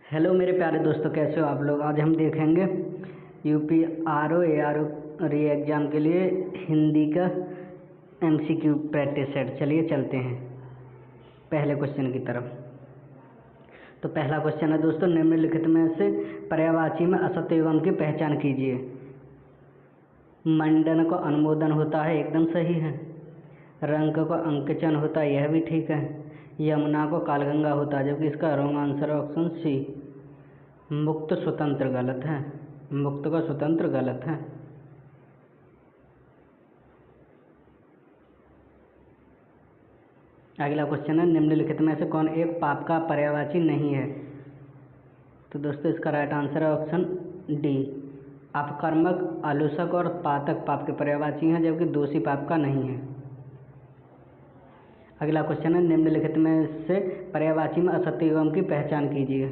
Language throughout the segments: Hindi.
हेलो मेरे प्यारे दोस्तों, कैसे हो आप लोग। आज हम देखेंगे यूपी आरओ एआरओ री एग्ज़ाम के लिए हिंदी का एमसीक्यू प्रैक्टिस सेट। चलिए चलते हैं पहले क्वेश्चन की तरफ। तो पहला क्वेश्चन है दोस्तों, निम्नलिखित में से पर्यायवाची में असत्य युग्म की पहचान कीजिए। मंडन को अनुमोदन होता है, एकदम सही है। रंक को अंकचन होता है, यह भी ठीक है। यमुना को कालगंगा होता है, जबकि इसका रॉन्ग आंसर है ऑप्शन सी, मुक्त स्वतंत्र, गलत है। मुक्त का स्वतंत्र गलत है। अगला क्वेश्चन है, निम्नलिखित में से कौन एक पाप का पर्यायवाची नहीं है। तो दोस्तों इसका राइट आंसर है ऑप्शन डी, अपकर्मक, आलोचक और पातक पाप के पर्यायवाची हैं, जबकि दोषी पाप का नहीं है। अगला क्वेश्चन है, निम्नलिखित में से पर्यायवाची में असत्य युग्म की पहचान कीजिए।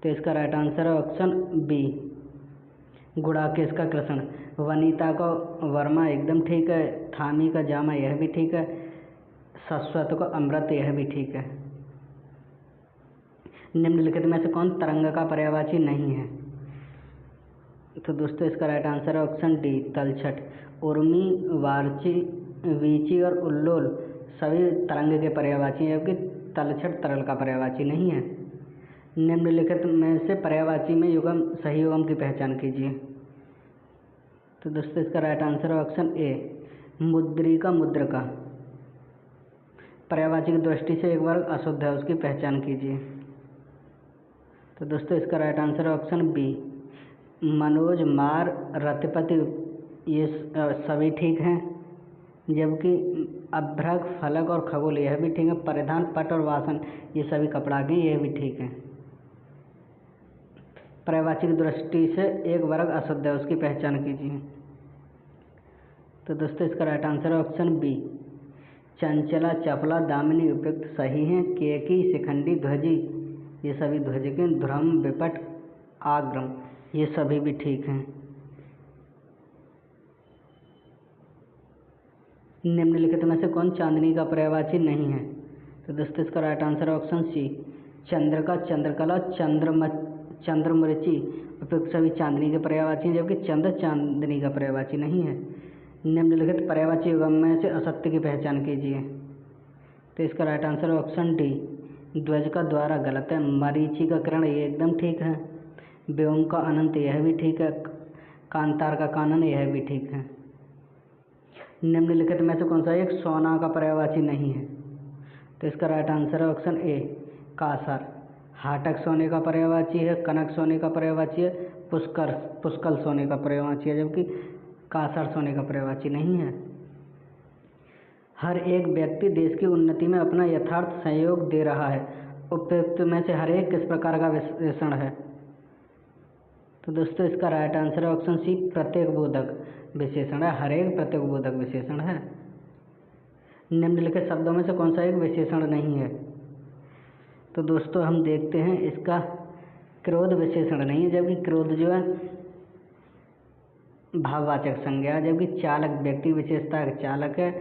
तो इसका राइट आंसर है ऑप्शन बी, गुड़ाकेश का कृष्ण। वनीता का वर्मा, एकदम ठीक है। थामी का जामा, यह भी ठीक है। शाश्वत को अमृत, यह भी ठीक है। निम्नलिखित में से कौन तरंग का पर्यायवाची नहीं है। तो दोस्तों इसका राइट आंसर है ऑप्शन डी, तलछट। उर्मी, वार्ची, वीची और उल्लोल सभी तरंग के पर्यायवाची हैं, जबकि तलछट तरल का पर्यायवाची नहीं है। निम्नलिखित में से पर्यायवाची में युग्म सही युग्म की पहचान कीजिए। तो दोस्तों इसका राइट आंसर है ऑप्शन ए, मुद्रिका, मुद्रिका। पर्यायवाची की दृष्टि से एक वर्ग अशुद्ध है, उसकी पहचान कीजिए। तो दोस्तों इसका राइट आंसर है ऑप्शन बी, मनोज, मार, रतिपति, ये सभी ठीक हैं, जबकि अभ्रक, फलक और खगोल यह भी ठीक है। परिधान, पट और वासन ये सभी कपड़ा के, यह भी ठीक है। पर्यायवाची की दृष्टि से एक वर्ग अशुद्ध है, उसकी पहचान कीजिए। तो दोस्तों इसका राइट आंसर है ऑप्शन बी, चंचला, चपला, दामिनी उपयुक्त सही हैं। केकी, शिखंडी, ध्वजी ये सभी ध्वज के। ध्रुम, विपट, आग्रम ये सभी भी ठीक हैं। निम्नलिखित में से कौन चांदनी का पर्यायवाची नहीं है। तो दोस्तों इसका राइट आंसर है ऑप्शन सी, चंद्रका, चंद्रकला, चंद्रमृचि उपयुक्त सभी चांदनी के पर्यायवाची हैं, जबकि चंद्र चांदनी का पर्यायवाची नहीं है। निम्नलिखित पर्यायवाची युग्म में से असत्य की पहचान कीजिए। तो इसका राइट आंसर है ऑप्शन डी, ध्वज का द्वारा, गलत है। मरीचि का किरण, ये एकदम ठीक है। व्योम का अनंत, यह भी ठीक है। कांतार का कानन, यह भी ठीक है। निम्नलिखित में से कौन सा एक सोना का पर्यायवाची नहीं है। तो इसका राइट आंसर है ऑप्शन ए, कासर। हाटक सोने का पर्यायवाची है, कनक सोने का पर्यायवाची है, पुष्कल सोने का पर्यायवाची है, जबकि कासर सोने का पर्यायवाची नहीं है। हर एक व्यक्ति देश की उन्नति में अपना यथार्थ सहयोग दे रहा है, उपयुक्त में से हर एक किस प्रकार का विशेषण है। तो दोस्तों इसका राइट आंसर है ऑप्शन सी, प्रत्येक बोधक विशेषण है। हर एक प्रत्येक बोधक विशेषण है। निम्नलिखित शब्दों में से कौन सा एक विशेषण नहीं है। तो दोस्तों हम देखते हैं, इसका क्रोध विशेषण नहीं है, जबकि क्रोध जो है भाववाचक संज्ञा, जबकि चालक व्यक्ति विशेषता चालक है,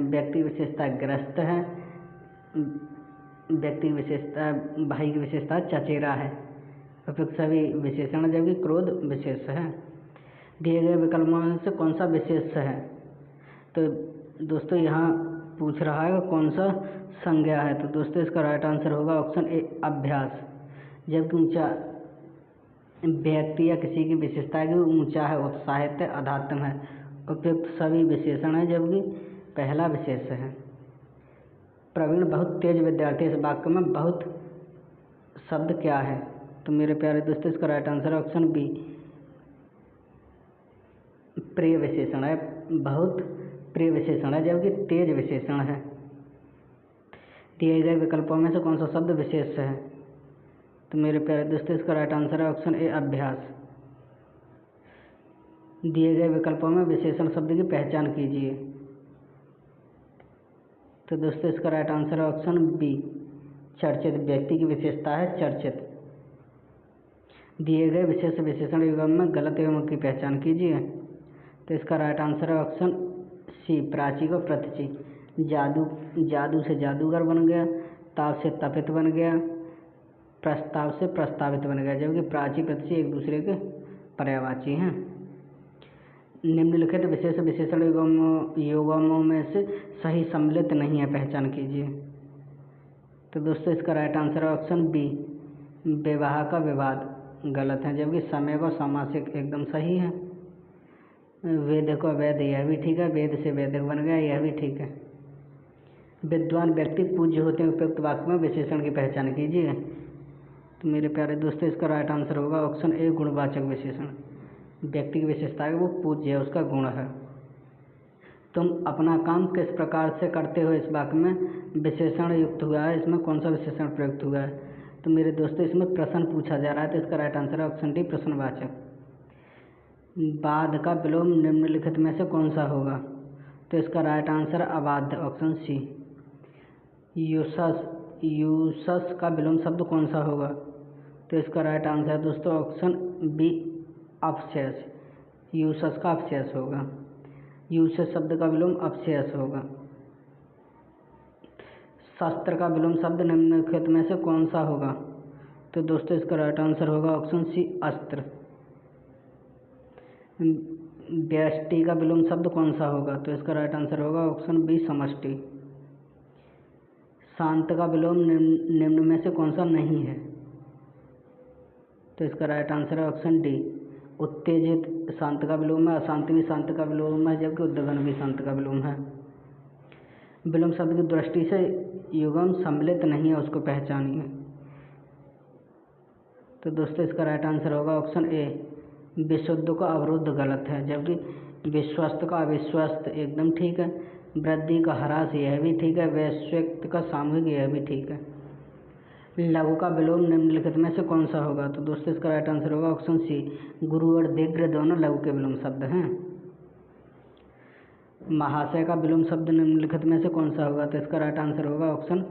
व्यक्ति विशेषता ग्रस्त है, व्यक्ति विशेषता भाई की विशेषता चचेरा है। उपयुक्त सभी विशेषण, जबकि क्रोध विशेष है। दिए गए विकल्पों में से कौन सा विशेष है। तो दोस्तों यहाँ पूछ रहा है कौन सा संज्ञा है। तो दोस्तों इसका राइट आंसर होगा ऑप्शन ए, अभ्यास। जबकि ऊंचा व्यक्ति या किसी की विशेषता की ऊंचा है, उत्साहित है, अधात्म है। उपयुक्त सभी विशेषण है, जबकि पहला विशेष है। प्रवीण बहुत तेज विद्यार्थी, इस वाक्य में बहुत शब्द क्या है। तो मेरे प्यारे दोस्तों इसका राइट आंसर है ऑप्शन बी, प्रिय विशेषण है। बहुत प्रिय विशेषण है, जबकि तेज विशेषण है। दिए गए विकल्पों में से कौन सा शब्द विशेष है। तो मेरे प्यारे दोस्तों इसका राइट आंसर है ऑप्शन ए, अभ्यास। दिए गए विकल्पों में विशेषण शब्द की पहचान कीजिए। तो दोस्तों इसका राइट आंसर है ऑप्शन बी, चर्चित। व्यक्ति की विशेषता है चर्चित। दिए गए विशेष विशेषण युग्म में गलत युग्म की पहचान कीजिए। तो इसका राइट आंसर है ऑप्शन सी, प्राची को प्रतिची। जादू से जादूगर बन गया, ताप से तपित बन गया, प्रस्ताव से प्रस्तावित बन गया, जबकि प्राची प्रतिशी एक दूसरे के पर्यायवाची हैं। निम्नलिखित विशेष विशेषण युग्मों में से सही सम्मिलित नहीं है, पहचान कीजिए। तो दोस्तों इसका राइट आंसर है ऑप्शन बी, विवाह का विवाद गलत है, जबकि समय व सामासिक एकदम सही है। वेद को वैद यह भी ठीक है, वेद से वैदिक बन गया यह भी ठीक है। विद्वान व्यक्ति पूज्य होते हैं, उपयुक्त वाक्य में विशेषण की पहचान कीजिए। तो मेरे प्यारे दोस्तों इसका राइट आंसर होगा ऑप्शन ए, गुणवाचक विशेषण। व्यक्ति की विशेषता है वो पूज्य है, उसका गुण है। तुम अपना काम किस प्रकार से करते हो, इस वाक्य में विशेषण युक्त हुआ है, इसमें कौन सा विशेषण प्रयुक्त हुआ है? तो मेरे दोस्तों इसमें प्रश्न पूछा जा रहा है, तो इसका राइट आंसर है ऑप्शन डी, प्रश्नवाचक। बाध का विलोम निम्नलिखित में से कौन सा होगा? तो इसका राइट आंसर अबाध्य, ऑप्शन सी। यूसस का विलोम शब्द कौन सा होगा? तो इसका राइट आंसर है दोस्तों ऑप्शन बी, अपशेष। यूसस का अपशेष होगा। यूसस शब्द का विलोम अपशेष होगा। शस्त्र का विलोम शब्द निम्नलिखित में से कौन सा होगा? तो दोस्तों इसका राइट आंसर होगा ऑप्शन सी, अस्त्र। व्यष्टि का विलोम शब्द कौन सा होगा? तो इसका राइट आंसर होगा ऑप्शन बी, समष्टि। शांत का विलोम निम्न में से कौन सा नहीं है? तो इसका राइट आंसर है ऑप्शन डी, उत्तेजित शांत का विलोम है, अशांति भी शांत का विलोम है, जबकि उद्विग्न भी शांत का विलोम है। विलोम शब्द की दृष्टि से युग्म सम्मिलित नहीं है, उसको पहचानिए। तो दोस्तों इसका राइट आंसर होगा ऑप्शन ए, विशुद्ध का अवरुद्ध गलत है, जबकि विश्वस्त का अविश्वस्त एकदम ठीक है। वृद्धि का ह्रास यह भी ठीक है। वैश्विक का सामूहिक यह भी ठीक है। लघु का विलोम निम्नलिखित में से कौन सा होगा? तो दोस्तों इसका राइट आंसर होगा ऑप्शन सी, गुरु और दीर्घ दोनों लघु के विलोम शब्द हैं। महाशय का विलोम शब्द निम्नलिखित में से कौन सा होगा? तो इसका राइट आंसर होगा ऑप्शन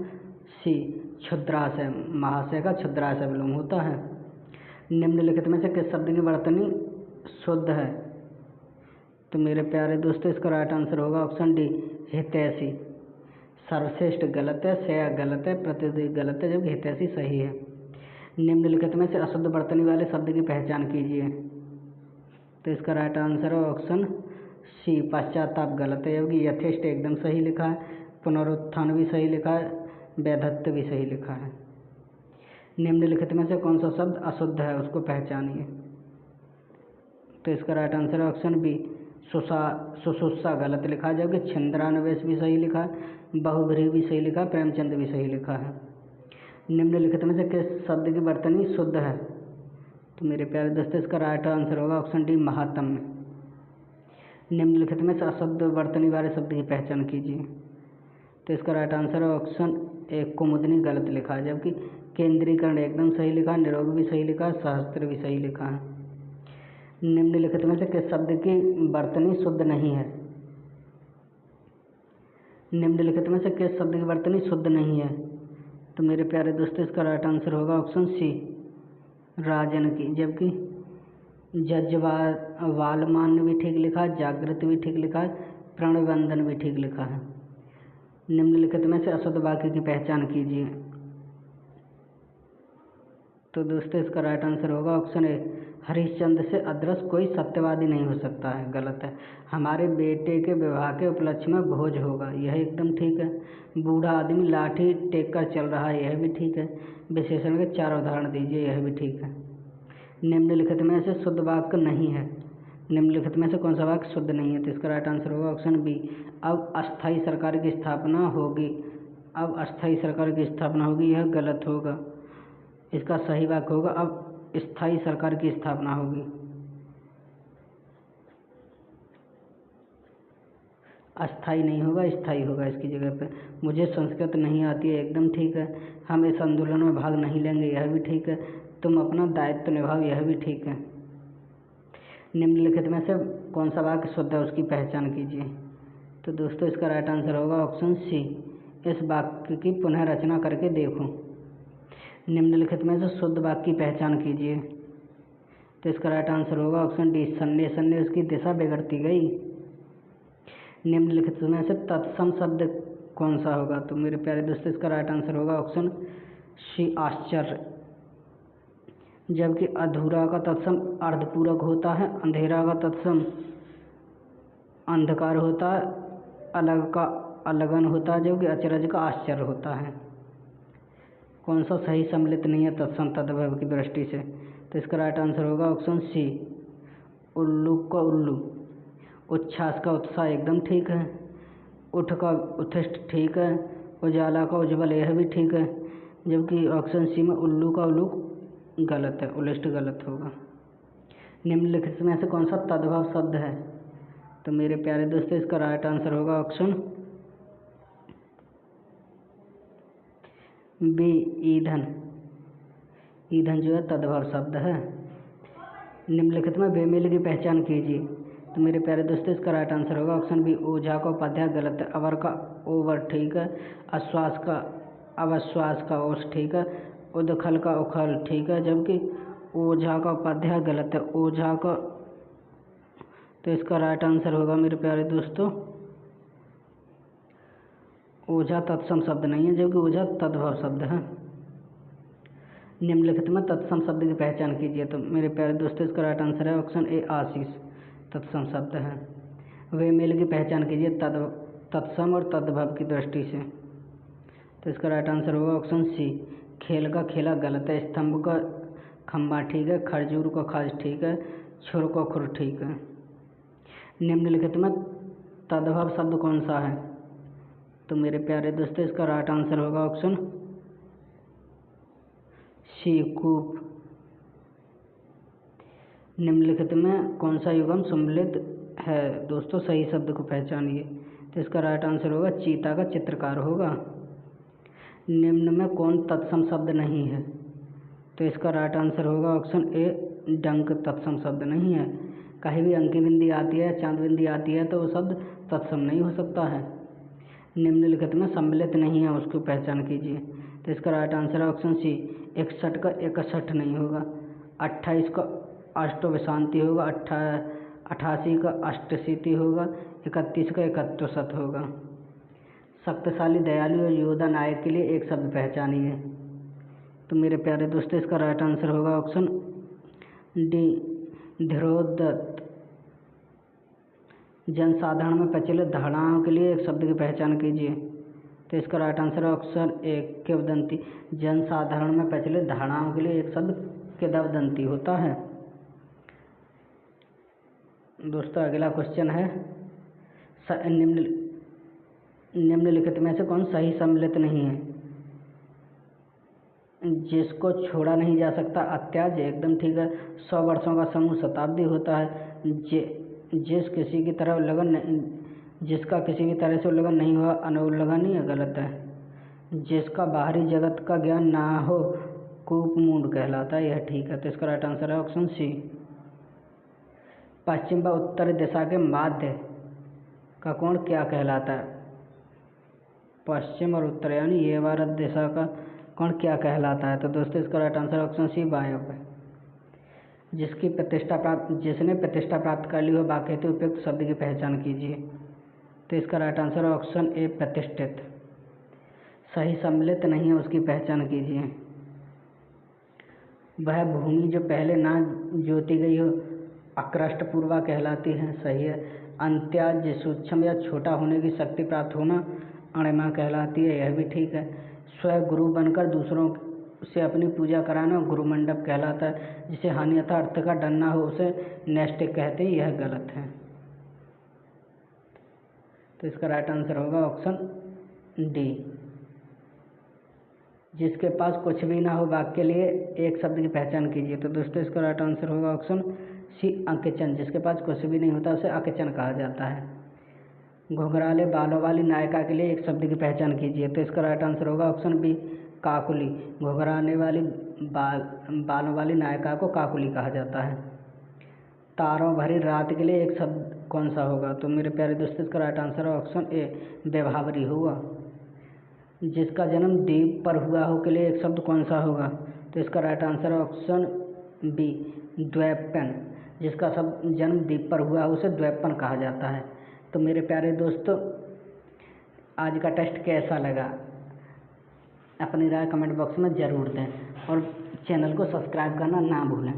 सी, क्षुद्राशय। महाशय का क्षुद्राशय विलोम होता है। निम्नलिखित में से किस शब्द की वर्तनी शुद्ध है? तो मेरे प्यारे दोस्तों इसका राइट आंसर होगा ऑप्शन डी, हितैषी। सर्वश्रेष्ठ गलत है, शय गलत है, प्रतिनिधि गलत है, जबकि हितैषी सही है। निम्नलिखित में से अशुद्ध वर्तनी वाले शब्द की पहचान कीजिए। तो इसका राइट आंसर है ऑप्शन सी, पश्चाताप गलत है, जबकि यथेष्ट एकदम सही लिखा है। पुनरुत्थान भी सही लिखा है, वैधत्व भी सही लिखा है। निम्नलिखित में से कौन सा शब्द अशुद्ध है, उसको पहचानिए। तो इसका राइट आंसर है ऑप्शन बी, सुसुस्सा गलत लिखा है, जबकि छिंद्रान्वेष भी सही लिखा है, बहुब्रीहि भी सही लिखा है, प्रेमचंद भी सही लिखा है। निम्नलिखित में से किस शब्द की वर्तनी शुद्ध है? तो मेरे प्यारे दोस्तों इसका राइट आंसर होगा ऑप्शन डी, महात्म्य। निम्नलिखित में से अशुद्ध वर्तनी वाले शब्द की पहचान कीजिए। तो इसका राइट आंसर है ऑप्शन ए, कुमुदनी गलत लिखा है, जबकि केंद्रीकरण एकदम सही लिखा है, निरोग भी सही लिखा है, सहस्त्र भी सही लिखा है। निम्नलिखित में से किस शब्द की वर्तनी शुद्ध नहीं है? निम्नलिखित में से किस शब्द की वर्तनी शुद्ध नहीं है? तो मेरे प्यारे दोस्तों इसका राइट आंसर होगा ऑप्शन सी, राजन की, जबकि जज्वालमान्य भी ठीक लिखा है, जागृत भी ठीक लिखा है, प्रणबंधन भी ठीक लिखा है। निम्नलिखित में से अशुद्ध वाक्य की पहचान कीजिए। तो दोस्तों इसका राइट आंसर होगा ऑप्शन ए, हरिश्चंद्र से अदृश्य कोई सत्यवादी नहीं हो सकता है, गलत है। हमारे बेटे के विवाह के उपलक्ष्य में भोज होगा, यह एकदम ठीक है। बूढ़ा आदमी लाठी टेक कर चल रहा है, यह भी ठीक है। विशेषण के 4 उदाहरण दीजिए, यह भी ठीक है। निम्नलिखित में से शुद्ध वाक्य नहीं है। निम्नलिखित में से कौन सा वाक्य शुद्ध नहीं है? तो इसका राइट आंसर होगा ऑप्शन बी, अब अस्थायी सरकार की स्थापना होगी। अब अस्थायी सरकार की स्थापना होगी, यह गलत होगा। इसका सही वाक्य होगा, अब स्थायी सरकार की स्थापना होगी। अस्थायी नहीं होगा, स्थायी होगा इसकी जगह पे। मुझे संस्कृत नहीं आती है, एकदम ठीक है। हम इस आंदोलन में भाग नहीं लेंगे, यह भी ठीक है। तुम अपना दायित्व निभाओ, यह भी ठीक है। निम्नलिखित में से कौन सा वाक्य शुद्ध है, उसकी पहचान कीजिए। तो दोस्तों इसका राइट आंसर होगा ऑप्शन सी, इस वाक्य की पुनः रचना करके देखो। निम्नलिखित में से शुद्ध वाक्य की पहचान कीजिए। तो इसका राइट आंसर होगा ऑप्शन डी, सन्ने सन्ने उसकी दिशा बिगड़ती गई। निम्नलिखित में से तत्सम शब्द कौन सा होगा? तो मेरे प्यारे दोस्तों इसका राइट आंसर होगा ऑप्शन सी, आश्चर्य। जबकि अधूरा का तत्सम अर्धपूरक होता है, अंधेरा का तत्सम अंधकार होता है, अलग का अलगन होता है, जबकि अचरज का आश्चर्य होता है। कौन सा सही सम्मिलित नहीं है तत्सम तद्भव की दृष्टि से? तो इसका राइट आंसर होगा ऑप्शन सी, उल्लू का उल्लू। उच्छ्वास का उत्साह एकदम ठीक है, उठ का उत्थिष्ट ठीक है, उजाला का उज्ज्वल यह भी ठीक है, जबकि ऑप्शन सी में उल्लू का उल्लू गलत है, उलिष्ट गलत होगा। निम्नलिखित में से कौन सा तद्भव शब्द है? तो मेरे प्यारे दोस्तों इसका राइट आंसर होगा ऑप्शन बी, ईंधन। ईंधन जो है तद्भव शब्द है। निम्नलिखित में बेमेल की पहचान कीजिए। तो मेरे प्यारे दोस्तों इसका राइट आंसर होगा ऑप्शन बी, ओझा का उपाध्याय गलत है, अवर का ओवर ठीक है, आश्वास का अवश्वास का ओस ठीक है, उदखल का उखल ठीक है, जबकि ओझा का उपाध्याय गलत है, ओझा का। तो इसका राइट आंसर होगा मेरे प्यारे दोस्तों, ओझा तत्सम शब्द नहीं है, जबकि ओझा तद्भव शब्द है। निम्नलिखित में तत्सम शब्द की पहचान कीजिए। तो मेरे प्यारे दोस्तों इसका राइट आंसर है ऑप्शन ए, आशीष तत्सम शब्द है। वे मेल की पहचान कीजिए तत्सम और तद्भव की दृष्टि से। तो इसका राइट आंसर होगा ऑप्शन सी, खेल का खेला गलत है, स्तंभ का खंबा ठीक है, खरजूर का खाज ठीक है, छुर का खुर ठीक है। निम्नलिखित में तद्भव शब्द कौन सा है? तो मेरे प्यारे दोस्तों इसका राइट आंसर होगा ऑप्शन सी, कूप। निम्नलिखित में कौन सा युग्म सम्मिलित है? दोस्तों सही शब्द को पहचानिए। तो इसका राइट आंसर होगा चीता का चित्रकार होगा। निम्न में कौन तत्सम शब्द नहीं है? तो इसका राइट आंसर होगा ऑप्शन ए, डंक तत्सम शब्द नहीं है। कहीं भी अंकी बिंदी आती है, चांद बिंदी आती है, तो वो शब्द तत्सम नहीं हो सकता है। निम्नलिखित में सम्मिलित नहीं है, उसको पहचान कीजिए। तो इसका राइट आंसर है ऑप्शन सी, 61 का 61 नहीं होगा, 28 का अष्टविशांति होगा, 88 का अष्टशीति होगा, 31 का 61 होगा। शक्तिशाली, दयालु और योद्धा नायक के लिए एक शब्द पहचानिए। तो मेरे प्यारे दोस्तों इसका राइट आंसर होगा ऑप्शन डी, धीरोदत्त। जनसाधारण में प्रचलित धारणाओं के लिए एक शब्द की पहचान कीजिए। तो इसका राइट आंसर है ऑप्शन ए, किंवदंती। जनसाधारण में प्रचलित धारणाओं के लिए एक शब्द किंवदंती होता है। दोस्तों अगला क्वेश्चन है, निम्नलिखित में से कौन सही सम्मिलित नहीं है? जिसको छोड़ा नहीं जा सकता अत्याज एकदम ठीक है, 100 वर्षों का समूह शताब्दी होता है, जिसका किसी भी तरह से उल्लंघन नहीं हुआ अनुल्लंघनीय गलत है। जिसका बाहरी जगत का ज्ञान ना हो कूपमूंड कहलाता है, यह ठीक है। तो इसका राइट आंसर है ऑप्शन सी, पश्चिम व उत्तर दिशा के माध्य का कोण क्या कहलाता है? पश्चिम और उत्तर यानी ये भारत दिशा का कोण क्या कहलाता है? तो दोस्तों इसका राइट आंसर ऑप्शन सी, वायव्य है। जिसने प्रतिष्ठा प्राप्त कर ली हो वाक्य के उपयुक्त शब्द की पहचान कीजिए। तो इसका राइट आंसर ऑप्शन ए, प्रतिष्ठित। सही सम्मिलित नहीं है, उसकी पहचान कीजिए। वह भूमि जो पहले ना जोती गई हो अकृष्ट पूर्वा कहलाती है, सही है। अंत्याज सूक्ष्म या छोटा होने की शक्ति प्राप्त होना अणिमा कहलाती है, यह भी ठीक है। स्वयं गुरु बनकर दूसरों से अपनी पूजा कराना गुरुमंडप कहलाता है। जिसे हानि अथा अर्थ का डर ना हो उसे नैष्टिक कहते हैं, यह गलत है। तो इसका राइट आंसर होगा ऑप्शन डी, जिसके पास कुछ भी ना हो वाक्य के लिए एक शब्द की पहचान कीजिए। तो दोस्तों इसका राइट आंसर होगा ऑप्शन सी, अकिंचन। जिसके पास कुछ भी नहीं होता उसे अकिंचन कहा जाता है। घुंघराले बालों वाली नायिका के लिए एक शब्द की पहचान कीजिए। तो इसका राइट आंसर होगा ऑप्शन बी, काकुली। घुंघराने वाली बालों वाली नायिका को काकुली कहा जाता है। तारों भरी रात के लिए एक शब्द कौन सा होगा? तो मेरे प्यारे दोस्तों इसका राइट आंसर है ऑप्शन ए, बेभावरी होगा। जिसका जन्म द्वीप पर हुआ हो के लिए एक शब्द कौन सा होगा? तो इसका राइट आंसर है ऑप्शन बी, द्वैपन। जिसका सब जन्म द्वीप पर हुआ हो उसे द्वैपन कहा जाता है। तो मेरे प्यारे दोस्तों आज का टेस्ट कैसा लगा अपनी राय कमेंट बॉक्स में ज़रूर दें। और चैनल को सब्सक्राइब करना ना भूलें।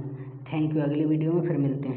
Thank you. अगली वीडियो में फिर मिलते हैं।